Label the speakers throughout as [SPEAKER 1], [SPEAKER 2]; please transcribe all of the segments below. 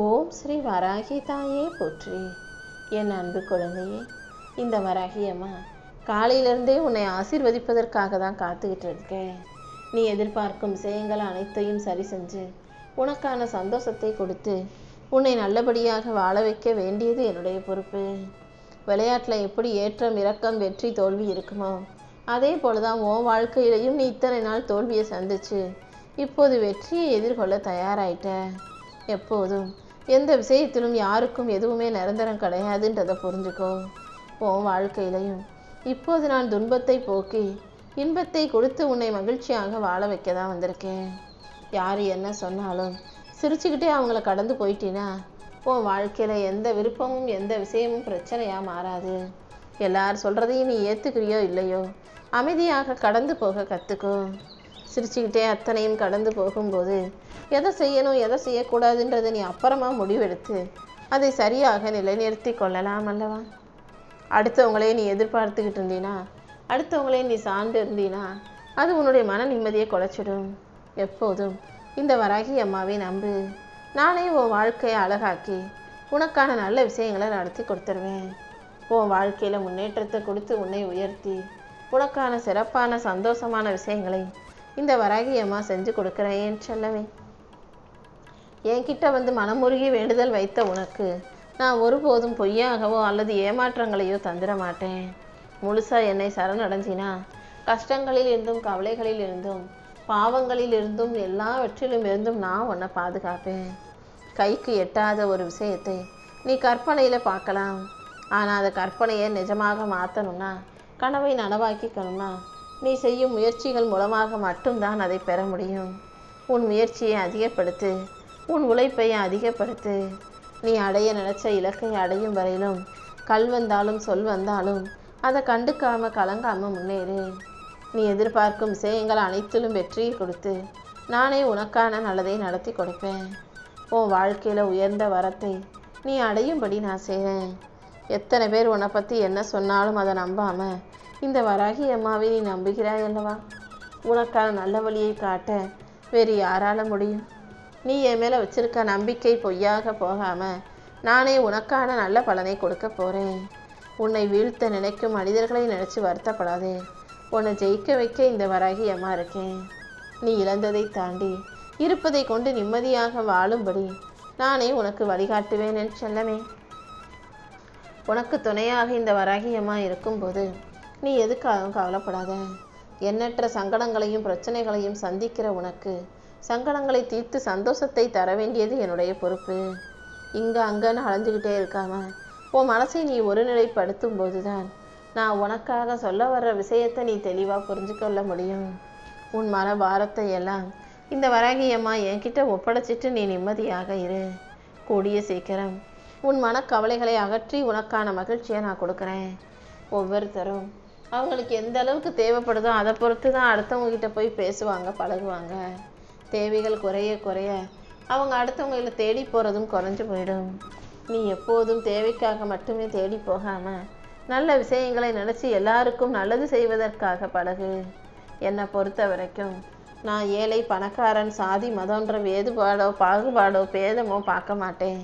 [SPEAKER 1] ஓம் ஸ்ரீ வராகி தாயே போற்றி. என் அன்பு குழந்தையே, இந்த வராகி அம்மா காலையிலிருந்தே உன்னை ஆசீர்வதிப்பதற்காக தான் காத்துக்கிட்டு இருக்கேன். நீ எதிர்பார்க்கும் விஷயங்கள் அனைத்தையும் சரி செஞ்சு உனக்கான சந்தோஷத்தை கொடுத்து உன்னை நல்லபடியாக வாழ வைக்க வேண்டியது என்னுடைய பொறுப்பு. விளையாட்டில் எப்படி ஏற்றம் இறக்கம் வெற்றி தோல்வி இருக்குமோ அதே போலதான் உன் வாழ்க்கையிலையும் நீ இத்தனை நாள் தோல்வியை சந்திச்சு இப்போது வெற்றியை எதிர்கொள்ள தயாராயிட்ட. எப்போதும் எந்த விஷயத்திலும் யாருக்கும் எதுவுமே நிரந்தரம் கிடையாதுன்றதை புரிஞ்சுக்கோ. உன் வாழ்க்கையிலையும் இப்போது நான் துன்பத்தை போக்கி இன்பத்தை கொடுத்து உன்னை மகிழ்ச்சியாக வாழ வைக்க தான் வந்திருக்கேன். யார் என்ன சொன்னாலும் சிரிச்சுக்கிட்டே அவங்கள கடந்து போயிட்டீன்னா உன் வாழ்க்கையில் எந்த விருப்பமும் எந்த விஷயமும் பிரச்சனையாக மாறாது. எல்லார் சொல்கிறதையும் நீ ஏற்றுக்கிறியோ இல்லையோ அமைதியாக கடந்து போக கற்றுக்கோ. சிரிச்சுக்கிட்டே அத்தனையும் கடந்து போகும்போது எதை செய்யணும் எதை செய்யக்கூடாதுன்றதை நீ அப்புறமா முடிவெடுத்து அதை சரியாக நிலைநிறுத்தி கொள்ளலாம் அல்லவா? அடுத்தவங்களே நீ எதிர்பார்த்துக்கிட்டு இருந்தீனா, அடுத்தவங்களே நீ சார்ந்து இருந்தீனா அது உன்னுடைய மன நிம்மதியை குலைச்சிடும். எப்போதும் இந்த வராகி அம்மாவை நம்பு. நானே உன் வாழ்க்கையை அழகாக்கி உனக்கான நல்ல விஷயங்களை நடத்தி கொடுத்துருவேன். உன் வாழ்க்கையில் முன்னேற்றத்தை கொடுத்து உன்னை உயர்த்தி உனக்கான சிறப்பான சந்தோஷமான விஷயங்களை இந்த வராகி அம்மா செஞ்சு கொடுக்குறேன். ஏன் செல்லவே, என்கிட்ட வந்து மனமுருகி வேண்டுதல் வைத்த உனக்கு நான் ஒருபோதும் பொய்யாகவோ அல்லது ஏமாற்றங்களையோ தந்துட மாட்டேன். முழுசாக என்னை சரணடைஞ்சினா கஷ்டங்களில் இருந்தும் கவலைகளில் இருந்தும் பாவங்களில் இருந்தும் எல்லாவற்றிலும் இருந்தும் நான் உன்னை பாதுகாப்பேன். கைக்கு எட்டாத ஒரு விஷயத்தை நீ கற்பனையில் பார்க்கலாம். ஆனால் அதை கற்பனையை நிஜமாக மாற்றணும்னா, கனவை நனவாக்கிக்கணும்னா நீ செய்யும் முயற்சிகள் மூலமாக மட்டும்தான் அதை பெற முடியும். உன் முயற்சியை அதிகப்படுத்து, உன் உழைப்பை அதிகப்படுத்து. நீ அடைய நினைச்ச இலக்கை அடையும் வரையிலும் கல் வந்தாலும் சொல் வந்தாலும் அதை கண்டுக்காம கலங்காம முன்னேறு. நீ எதிர்பார்க்கும் விஷயங்கள் அனைத்திலும் வெற்றியை கொடுத்து நானே உனக்கான நல்லதை நடத்தி கொடுப்பேன். உன் வாழ்க்கையில் உயர்ந்த வரத்தை நீ அடையும்படி நான் செய்கிறேன். எத்தனை பேர் உன்னை பற்றி என்ன சொன்னாலும் அதை நம்பாம இந்த வராகி அம்மாவை நீ நம்புகிறாய் அல்லவா? உனக்கான நல்ல வழியை காட்ட வேறு யாரால முடியும்? நீ என் மேலே வச்சிருக்க நம்பிக்கை பொய்யாக போகாமல் நானே உனக்கான நல்ல பலனை கொடுக்க போகிறேன். உன்னை வீழ்த்த நினைக்கும் மனிதர்களை நினச்சி வருத்தப்படாதே. உன்னை ஜெயிக்க வைக்க இந்த வராகி அம்மா இருக்கேன். நீ இழந்ததை தாண்டி இருப்பதை கொண்டு நிம்மதியாக வாழும்படி நானே உனக்கு வழிகாட்டுவேன் என்று செல்லமே. உனக்கு துணையாக இந்த வராகி அம்மா இருக்கும்போது நீ எதுக்காகவும் கவலைப்படாத. எண்ணற்ற சங்கடங்களையும் பிரச்சனைகளையும் சந்திக்கிற உனக்கு சங்கடங்களை தீர்த்து சந்தோஷத்தை தர வேண்டியது என்னுடைய பொறுப்பு. இங்கே அங்கன்னு அலைஞ்சுக்கிட்டே இருக்காம உன் மனசை நீ ஒருநிலைப்படுத்தும் போது தான் நான் உனக்காக சொல்ல வர்ற விஷயத்தை நீ தெளிவாக புரிஞ்சுக்கொள்ள முடியும். உன் மன பாரத்தை எல்லாம் இந்த வராகி அம்மா என்கிட்ட ஒப்படைச்சிட்டு நீ நிம்மதியாக இரு. கூடிய சீக்கிரம் உன் மனக்கவலைகளை அகற்றி உனக்கான மகிழ்ச்சியை நான் கொடுக்குறேன். ஒவ்வொருத்தரும் அவங்களுக்கு எந்த அளவுக்கு தேவைப்படுதோ அதை பொறுத்து தான் அடுத்தவங்ககிட்ட போய் பேசுவாங்க, பழகுவாங்க. தேவைகள் குறைய குறைய அவங்க அடுத்தவங்களை தேடி போகிறதும் குறைஞ்சு போயிடும். நீ எப்போதும் தேவைக்காக மட்டுமே தேடி போகாமல் நல்ல விஷயங்களை நினச்சி எல்லாருக்கும் நல்லது செய்வதற்காக பழகு. என்னை பொறுத்த வரைக்கும் நான் ஏழை பணக்காரன் சாதி மதம்ன்ற வேறுபாடோ பாகுபாடோ பேதமோ பார்க்க மாட்டேன்.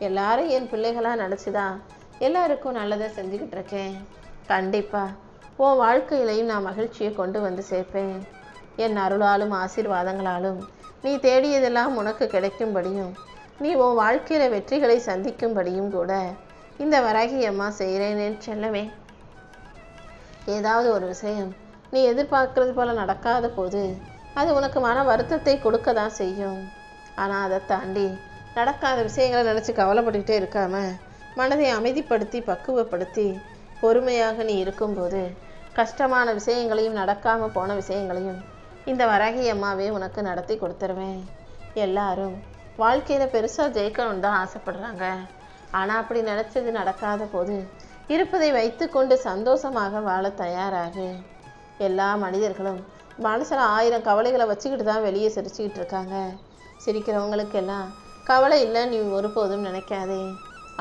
[SPEAKER 1] எல்லாரும் என் பிள்ளைகளாக நினச்சிதான் எல்லாருக்கும் நல்லதை செஞ்சுக்கிட்டு இருக்கேன். கண்டிப்பாக உன் வாழ்க்கையிலையும் நான் மகிழ்ச்சியை கொண்டு வந்து சேர்ப்பேன். என் அருளாலும் ஆசீர்வாதங்களாலும் நீ தேடியதெல்லாம் உனக்கு கிடைக்கும்படியும் நீ உன் வாழ்க்கையில் வெற்றிகளை சந்திக்கும்படியும் கூட இந்த வராகி அம்மா செய்கிறேன்னு செல்லவே. ஏதாவது ஒரு விஷயம் நீ எதிர்பார்க்கறது போல் நடக்காத போது அது உனக்கு மன வருத்தத்தை கொடுக்க தான் செய்யும். ஆனால் அதை தாண்டி நடக்காத விஷயங்களை நினச்சி கவலைப்பட்டுக்கிட்டே இருக்காம மனதை அமைதிப்படுத்தி பக்குவப்படுத்தி பொறுமையாக நீ இருக்கும்போது கஷ்டமான விஷயங்களையும் நடக்காமல் போன விஷயங்களையும் இந்த வராகி அம்மாவே உனக்கு நடத்தி கொடுத்துருவேன். எல்லாரும் வாழ்க்கையில் பெருசாக ஜெயிக்கணும்னு தான் ஆசைப்படுறாங்க. ஆனால் அப்படி நினச்சது நடக்காத போது இருப்பதை வைத்து கொண்டு சந்தோஷமாக வாழ தயாராகு. எல்லா மனிதர்களும் மனசில் 1000 கவலைகளை வச்சுக்கிட்டு தான் வெளியே சிரிச்சுக்கிட்டு இருக்காங்க. சிரிக்கிறவங்களுக்கெல்லாம் கவலை இல்லை நீ ஒருபோதும் நினைக்காதே.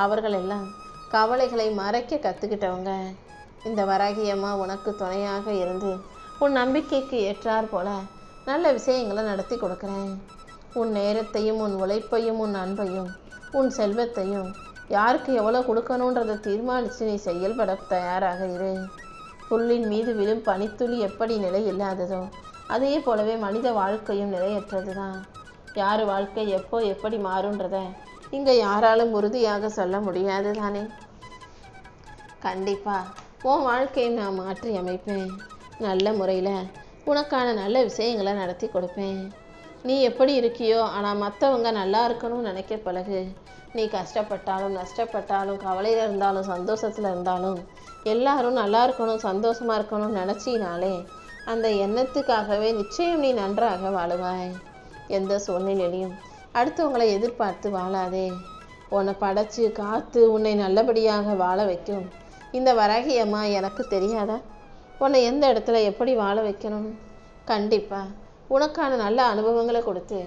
[SPEAKER 1] அவர்கள் எல்லாம் கவலைகளை மறைக்க கற்றுக்கிட்டவங்க. இந்த வராகி அம்மா உனக்கு துணையாக இருந்து உன் நம்பிக்கைக்கு ஏற்றார் போல நல்ல விஷயங்களை நடத்தி கொடுக்குறேன். உன் நேரத்தையும் உன் உழைப்பையும் உன் அன்பையும் உன் செல்வத்தையும் யாருக்கு எவ்வளோ கொடுக்கணுன்றதை தீர்மானித்து நீ செயல்பட தயாராக இரு. புல்லின் மீது விழும் பனித்துளி எப்படி நிலை இல்லாததோ அதே போலவே மனித வாழ்க்கையும் நிலையற்றது தான். யார் வாழ்க்கை எப்போ எப்படி மாறுன்றத இங்கே யாராலும் உறுதியாக சொல்ல முடியாது தானே. கண்டிப்பாக உன் வாழ்க்கையை நான் மாற்றி அமைப்பேன். நல்ல முறையில் உனக்கான நல்ல விஷயங்களை நடத்தி கொடுப்பேன். நீ எப்படி இருக்கியோ ஆனால் மற்றவங்க நல்லா இருக்கணும்னு நினைக்க பழகு. நீ கஷ்டப்பட்டாலும் நஷ்டப்பட்டாலும் கவலையில் இருந்தாலும் சந்தோஷத்தில் இருந்தாலும் எல்லாரும் நல்லா இருக்கணும் சந்தோஷமாக இருக்கணும்னு நினச்சினாலே அந்த எண்ணத்துக்காகவே நிச்சயம் நீ நன்றாக வாழுவாய். எந்த சூழ்நிலையிலையும் அடுத்தவங்களை எதிர்பார்த்து வாழாதே. உன்னை படைச்சு காத்து உன்னை நல்லபடியாக வாழ வைக்கும் இந்த வராகி அம்மா எனக்கு தெரியாதா உன்னை எந்த இடத்துல எப்படி வாழ வைக்கணும்? கண்டிப்பாக உனக்கான நல்ல அனுபவங்களை கொடுத்து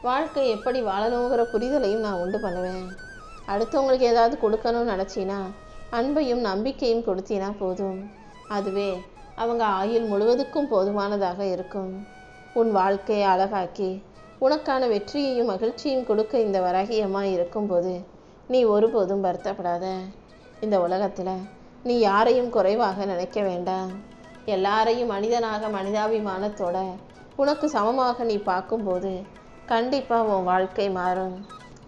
[SPEAKER 1] வாழ்க்கை எப்படி வாழணுங்கிற புரிதலையும் நான் உண்டு பண்ணுவேன். அடுத்தவங்களுக்கு ஏதாவது கொடுக்கணும்னு நினச்சினா அன்பையும் நம்பிக்கையும் கொடுத்தினா போதும். அதுவே அவங்க ஆயுள் முழுவதுக்கும் போதுமானதாக இருக்கும். உன் வாழ்க்கையை அழகாக்கி உனக்கான வெற்றியையும் மகிழ்ச்சியும் கொடுக்க இந்த வராகியமாக இருக்கும்போது நீ ஒருபோதும் வருத்தப்படாத. இந்த உலகத்தில் நீ யாரையும் குறைவாக நினைக்க வேண்டாம். எல்லாரையும் மனிதனாக மனிதாபிமானத்தோட உனக்கு சமமாக நீ பார்க்கும்போது கண்டிப்பாக உன் வாழ்க்கை மாறும்.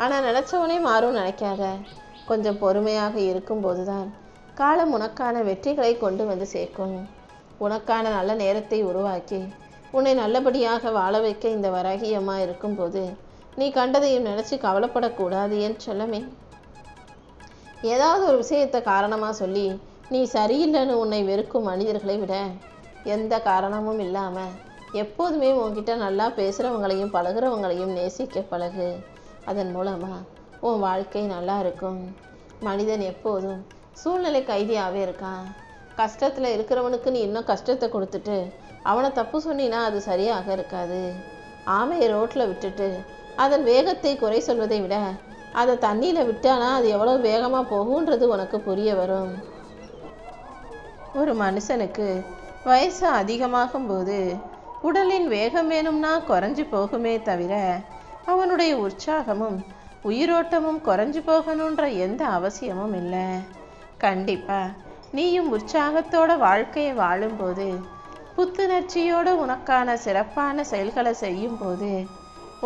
[SPEAKER 1] ஆனால் நினச்சவனே மாறும் நினைக்காத. கொஞ்சம் பொறுமையாக இருக்கும்போது தான் காலம் உனக்கான வெற்றிகளை கொண்டு வந்து சேர்க்கும். உனக்கான நல்ல நேரத்தை உருவாக்கி உன்னை நல்லபடியாக வாழ வைக்க இந்த வராகியமாக இருக்கும்போது நீ கண்டதையும் நினச்சி கவலைப்படக்கூடாது என் செல்லமே. ஏதாவது ஒரு விஷயத்தை காரணமாக சொல்லி நீ சரியில்லைன்னு உன்னை வெறுக்கும் மனிதர்களை விட எந்த காரணமும் இல்லாமல் எப்போதுமே உன்கிட்ட நல்லா பேசுகிறவங்களையும் பழகிறவங்களையும் நேசிக்க பழகு. அதன் மூலமாக உன் வாழ்க்கை நல்லா இருக்கும். மனிதன் எப்போதும் சூழ்நிலை கைதியாகவே இருக்கான். கஷ்டத்தில் இருக்கிறவனுக்கு நீ இன்னும் கஷ்டத்தை கொடுத்துட்டு அவனை தப்பு சொன்னினா அது சரியாக இருக்காது. ஆமையை ரோட்டில் விட்டுட்டு அதன் வேகத்தை குறை சொல்வதை விட அதை தண்ணியில் விட்டானா அது எவ்வளோ வேகமாக போகுன்றது உனக்கு புரிய வரும். ஒரு மனுஷனுக்கு வயசு அதிகமாகும் போது உடலின் வேகம் வேணும்னா குறைஞ்சி போகுமே தவிர அவனுடைய உற்சாகமும் உயிரோட்டமும் குறைஞ்சி போகணுன்ற எந்த அவசியமும் இல்லை. கண்டிப்பாக நீயும் உற்சாகத்தோட வாழ்க்கையை வாழும்போது புத்துணர்ச்சியோடு உனக்கான சிறப்பான செயல்களை செய்யும்போது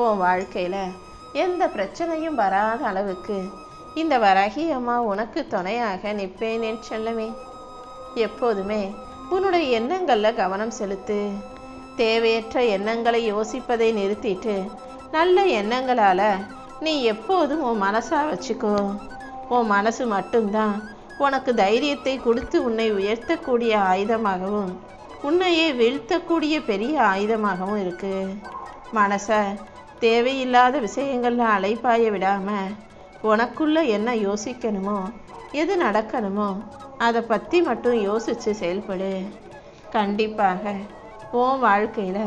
[SPEAKER 1] உன் வாழ்க்கையில் எந்த பிரச்சனையும் வராத அளவுக்கு இந்த வராகி அம்மா உனக்கு துணையாக நிற்பேன் என் செல்லமே. எப்போதுமே உன்னுடைய எண்ணங்களில் கவனம் செலுத்து. தேவையற்ற எண்ணங்களை யோசிப்பதை நிறுத்திட்டு நல்ல எண்ணங்களால் நீ எப்போதும் உன் மனசாக வச்சுக்கோ. உன் மனசு மட்டும்தான் உனக்கு தைரியத்தை கொடுத்து உன்னை உயர்த்தக்கூடிய ஆயுதமாகவும் உன்னையே வீழ்த்தக்கூடிய பெரிய ஆயுதமாகவும் இருக்குது. மனசை தேவையில்லாத விஷயங்களில் அலைப்பாய விடாமல் உனக்குள்ள என்ன யோசிக்கணுமோ எது நடக்கணுமோ அதை பற்றி மட்டும் யோசித்து செயல்படு. கண்டிப்பாக உன் வாழ்க்கையில்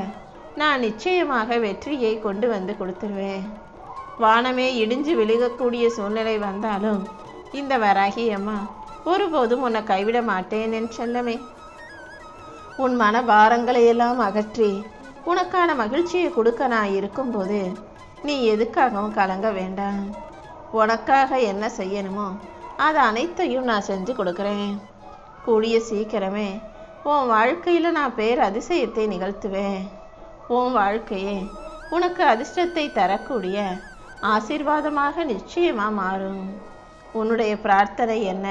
[SPEAKER 1] நான் நிச்சயமாக வெற்றியை கொண்டு வந்து கொடுத்துருவேன். வானமே இடிஞ்சு விழுகக்கூடிய சூழ்நிலை வந்தாலும் இந்த வராகி அம்மா ஒருபோதும் உன்னை கைவிட மாட்டேன் என் செல்லமே. உன் மன பாரங்களை எல்லாம் அகற்றி உனக்கான மகிழ்ச்சியை கொடுக்க நான் இருக்கும்போது நீ எதுக்காகவும் கலங்க வேண்டாம். உனக்காக என்ன செய்யணுமோ அதை அனைத்தையும் நான் செஞ்சு கொடுக்குறேன். கூடிய சீக்கிரமே உன் வாழ்க்கையில் நான் பேர் அதிசயத்தை நிகழ்த்துவேன். உன் வாழ்க்கையே உனக்கு அதிர்ஷ்டத்தை தரக்கூடிய ஆசீர்வாதமாக நிச்சயமாக மாறும். உன்னுடைய பிரார்த்தனை என்ன?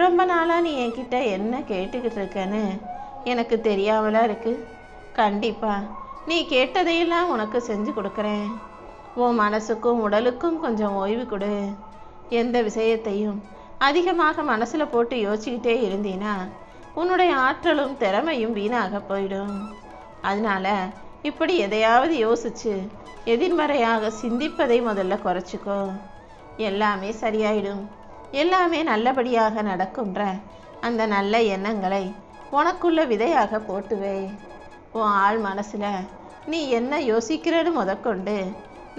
[SPEAKER 1] ரொம்ப நாளாக நீ என்கிட்ட என்ன கேட்டுக்கிட்டு இருக்கேன்னு எனக்கு தெரியாமலாம் இருக்குது. கண்டிப்பாக நீ கேட்டதையெல்லாம் உனக்கு செஞ்சு கொடுக்குறேன். உன் மனசுக்கும் உடலுக்கும் கொஞ்சம் ஓய்வு கொடு. எந்த விஷயத்தையும் அதிகமாக மனசில் போட்டு யோசிச்சுக்கிட்டே இருந்தீன்னா உன்னுடைய ஆற்றலும் திறமையும் வீணாக போயிடும். அதனால் இப்படி எதையாவது யோசித்து எதிர்மறையாக சிந்திப்பதை முதல்ல குறைச்சிக்கோ. எல்லாமே சரியாயிடும். எல்லாமே நல்லபடியாக நடக்கும்ன்ற அந்த நல்ல எண்ணங்களை உனக்குள்ள விதையாக போட்டுவே. உன் ஆள் மனசில் நீ என்ன யோசிக்கிறன்னு முதற்கொண்டு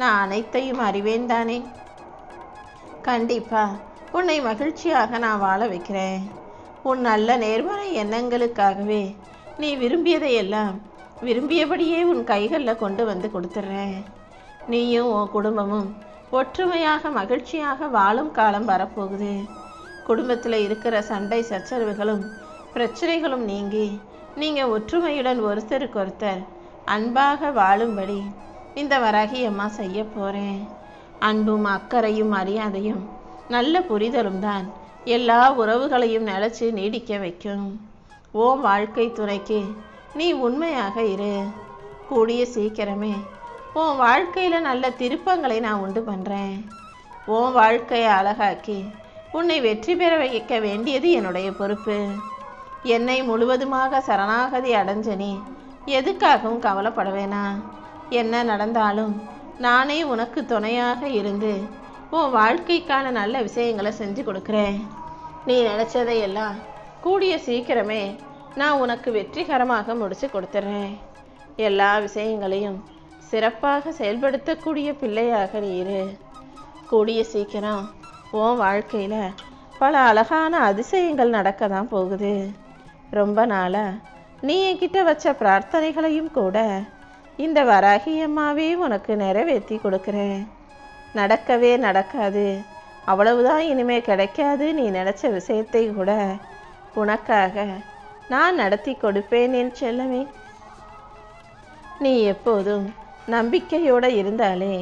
[SPEAKER 1] நான் அனைத்தையும் அறிவேன் தானே. கண்டிப்பாக உன்னை மகிழ்ச்சியாக நான் வாழ வைக்கிறேன். உன் நல்ல நேர்மறை எண்ணங்களுக்காகவே நீ விரும்பியதையெல்லாம் விரும்பியபடியே உன் கைகளில் கொண்டு வந்து கொடுத்துட்றேன். நீயும் உன் குடும்பமும் ஒற்றுமையாக மகிழ்ச்சியாக வாழும் காலம் வரப்போகுது. குடும்பத்தில் இருக்கிற சண்டை சச்சரவுகளும் பிரச்சனைகளும் நீங்கி நீங்கள் ஒற்றுமையுடன் ஒருத்தருக்கொருத்தர் அன்பாக வாழும்படி இந்த வராகி அம்மா செய்ய போகிறேன். அன்பும் அக்கறையும் மரியாதையும் நல்ல புரிதலும் தான் எல்லா உறவுகளையும் நிலச்சி நீடிக்க வைக்கும். ஓம் வாழ்க்கை துணைக்கு நீ உண்மையாக இரு. கூடிய சீக்கிரமே உன் வாழ்க்கையில் நல்ல திருப்பங்களை நான் உண்டு பண்ணுறேன். உன் வாழ்க்கையை அழகாக்கி உன்னை வெற்றி பெற வைக்க வேண்டியது என்னுடைய பொறுப்பு. என்னை முழுவதுமாக சரணாகதி அடைஞ்ச நீ எதுக்காகவும் கவலைப்பட வேணாம். என்ன நடந்தாலும் நானே உனக்கு துணையாக இருந்து உன் வாழ்க்கைக்கான நல்ல விஷயங்களை செஞ்சு கொடுக்குறேன். நீ நினச்சதையெல்லாம் கூடிய சீக்கிரமே நான் உனக்கு வெற்றிகரமாக முடிச்சு கொடுத்துட்றேன். எல்லா விஷயங்களையும் சிறப்பாக செயல்படுத்தக்கூடிய பிள்ளையாக நீ இரு. கூடிய சீக்கிரம் உன் வாழ்க்கையில் பல அழகான அதிசயங்கள் நடக்க தான் போகுது. ரொம்ப நாளாக நீ என்கிட்ட வச்ச பிரார்த்தனைகளையும் கூட இந்த வராகி அம்மாவே உனக்கு நிறைவேற்றி கொடுக்குறேன். நடக்கவே நடக்காது, அவ்வளவுதான் இனிமே கிடைக்காது நீ நினச்ச விஷயத்தை கூட உனக்காக நான் நடத்தி கொடுப்பேன் என் செல்லமே. நீ எப்போதும் நம்பிக்கையோடு இருந்தாலே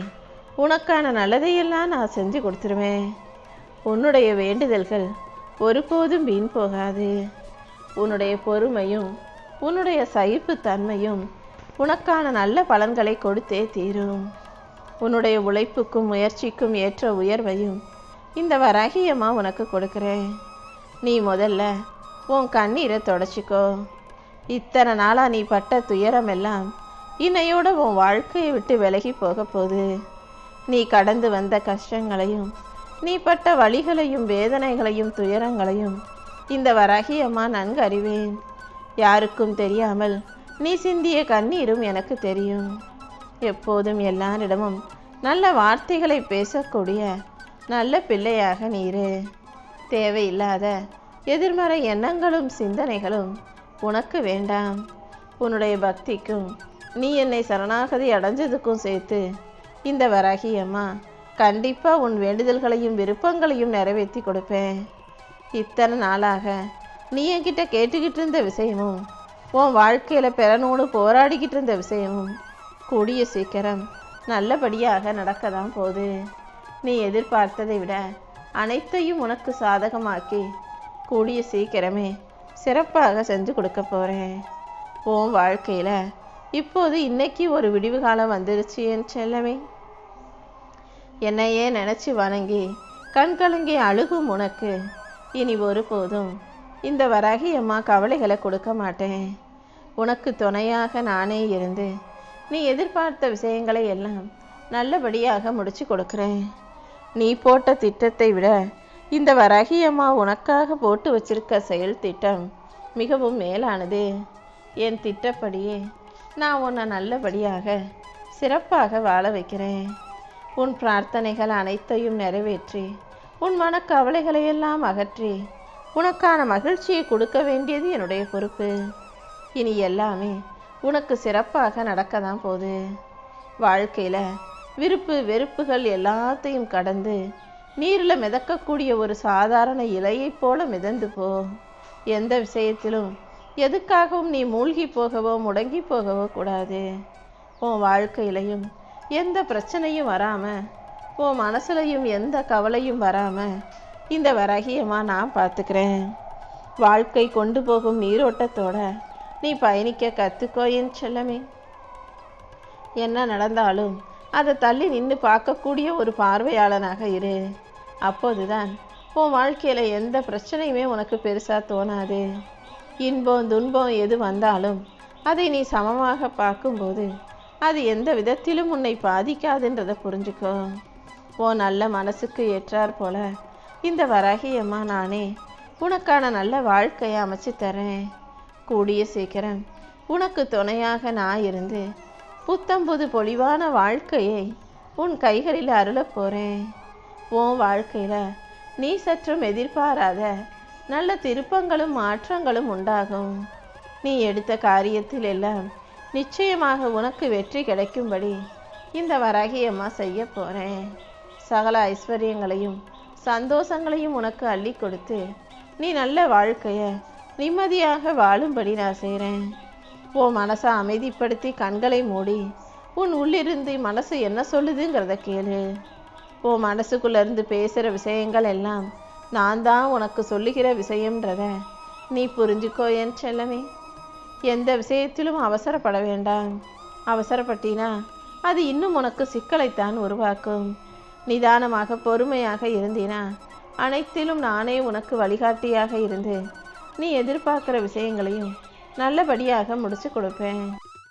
[SPEAKER 1] உனக்கான நல்லதையெல்லாம் நான் செஞ்சு கொடுத்துருவேன். உன்னுடைய வேண்டுதல்கள் ஒருபோதும் வீண் போகாது. உன்னுடைய பொறுமையும் உன்னுடைய சகிப்புத்தன்மையும் உனக்கான நல்ல பலன்களை கொடுத்தே தீரும். உன்னுடைய உழைப்புக்கும் முயற்சிக்கும் ஏற்ற உயர்வையும் இந்த வராகியம்மா உனக்கு கொடுக்குறேன். நீ முதல்ல உன் கண்ணீரை தொடச்சிக்கோ. இத்தனை நாளாக நீ பட்ட துயரமெல்லாம் இன்னையோட உன் வாழ்க்கையை விட்டு விலகி போக போகுது. நீ கடந்து வந்த கஷ்டங்களையும் நீ பட்ட வலிகளையும் வேதனைகளையும் துயரங்களையும் இந்த வராகி அம்மா நன்கு அறிவேன். யாருக்கும் தெரியாமல் நீ சிந்திய கண்ணீரும் எனக்கு தெரியும். எப்போதும் எல்லாரிடமும் நல்ல வார்த்தைகளை பேசக்கூடிய நல்ல பிள்ளையாக நீரு. தேவையில்லாத எதிர்மறை எண்ணங்களும் சிந்தனைகளும் உனக்கு வேண்டாம். உன்னுடைய பக்திக்கும் நீ என்னை சரணாகதி அடைஞ்சதுக்கும் சேர்த்து இந்த வராகி அம்மா கண்டிப்பாக உன் வேண்டுதல்களையும் விருப்பங்களையும் நிறைவேற்றி கொடுப்பேன். இத்தனை நாளாக நீ என்கிட்ட கேட்டுக்கிட்டு இருந்த விஷயமும் உன் வாழ்க்கையில் பெறனோடு போராடிக்கிட்டு இருந்த விஷயமும் கூடிய சீக்கிரம் நல்லபடியாக நடக்க தான் போகுது. நீ எதிர்பார்த்ததை விட அனைத்தையும் உனக்கு சாதகமாக்கி கூடிய சீக்கிரமே சிறப்பாக செஞ்சு கொடுக்க போகிறேன். உன் வாழ்க்கையில் இப்போது இன்னைக்கு ஒரு விடிவு காலம் வந்துருச்சு என் செல்லமே. என்னையே நினச்சி வணங்கி கண்கலங்கி அழுகும் உனக்கு இனி ஒருபோதும் இந்த வராகி அம்மா கவலைகளை கொடுக்க மாட்டேன். உனக்கு துணையாக நானே இருந்து நீ எதிர்பார்த்த விஷயங்களை எல்லாம் நல்லபடியாக முடிச்சு கொடுக்குறேன். நீ போட்ட திட்டத்தை விட இந்த வராகி அம்மா உனக்காக போட்டு வச்சிருக்க செயல் திட்டம் மிகவும் மேலானது. என் திட்டப்படியே நான் உன்னை நல்லபடியாக சிறப்பாக வாழ வைக்கிறேன். உன் பிரார்த்தனைகள் அனைத்தையும் நிறைவேற்றி உன் மனக்கவலைகளையெல்லாம் அகற்றி உனக்கான மகிழ்ச்சியை கொடுக்க வேண்டியது என்னுடைய பொறுப்பு. இனி எல்லாமே உனக்கு சிறப்பாக நடக்க தான் போகுது. வாழ்க்கையில் விருப்பு வெறுப்புகள் எல்லாத்தையும் கடந்து நீரில் மிதக்கக்கூடிய ஒரு சாதாரண இலையைப் போல மிதந்து போ. எந்த விஷயத்திலும் எதுக்காகவும் நீ மூழ்கி போகவோ முடங்கி போகவோ கூடாது. உன் வாழ்க்கையிலையும் எந்த பிரச்சனையும் வராமல் உன் மனசுலையும் எந்த கவலையும் வராமல் இந்த வராகியமாக நான் பார்த்துக்கிறேன். வாழ்க்கை கொண்டு போகும் நீரோட்டத்தோட நீ பயணிக்க கற்றுக்கோ என் செல்லமே. என்ன நடந்தாலும் அதை தள்ளி நின்று பார்க்கக்கூடிய ஒரு பார்வையாளனாக இரு. அப்போதுதான் உன் வாழ்க்கையில் எந்த பிரச்சனையுமே உனக்கு பெருசாக தோணாது. இன்பம் துன்பம் எது வந்தாலும் அதை நீ சமமாக பார்க்கும்போது அது எந்த விதத்திலும் உன்னை பாதிக்காதுன்றதை புரிஞ்சுக்கோ. உன் நல்ல மனசுக்கு ஏற்றார் போல இந்த வராகியம்மா நானே உனக்கான நல்ல வாழ்க்கையை அமைச்சு தரேன். கூடிய சீக்கிரம் உனக்கு துணையாக நான் இருந்து புத்தம்புது பொலிவான வாழ்க்கையை உன் கைகளில் அருளப் போகிறேன். உன் வாழ்க்கையில் நீ சற்றும் எதிர்பாராத நல்ல திருப்பங்களும் மாற்றங்களும் உண்டாகும். நீ எடுத்த காரியத்தில் எல்லாம் நிச்சயமாக உனக்கு வெற்றி கிடைக்கும்படி இந்த வராகியம்மா செய்ய போகிறேன். சகல ஐஸ்வர்யங்களையும் சந்தோஷங்களையும் உனக்கு அள்ளி கொடுத்து நீ நல்ல வாழ்க்கைய நிம்மதியாக வாழும்படி நான் செய்கிறேன். உன் மனசை அமைதிப்படுத்தி கண்களை மூடி உன் உள்ளிருந்து மனசு என்ன சொல்லுதுங்கிறத கேளு. உன் மனசுக்குள்ளேருந்து பேசுகிற விஷயங்கள் எல்லாம் நான் தான் உனக்கு சொல்லுகிற விஷயம்ன்றத நீ புரிஞ்சுக்கோ என் செல்லமே. எந்த விஷயத்திலும் அவசரப்பட வேண்டாம். அவசரப்பட்டினா அது இன்னும் உனக்கு சிக்கலைத்தான் உருவாக்கும். நிதானமாக பொறுமையாக இருந்தினா அனைத்திலும் நானே உனக்கு வழிகாட்டியாக இருந்து நீ எதிர்பார்க்குற விஷயங்களையும் நல்லபடியாக முடிச்சு கொடுப்பேன்.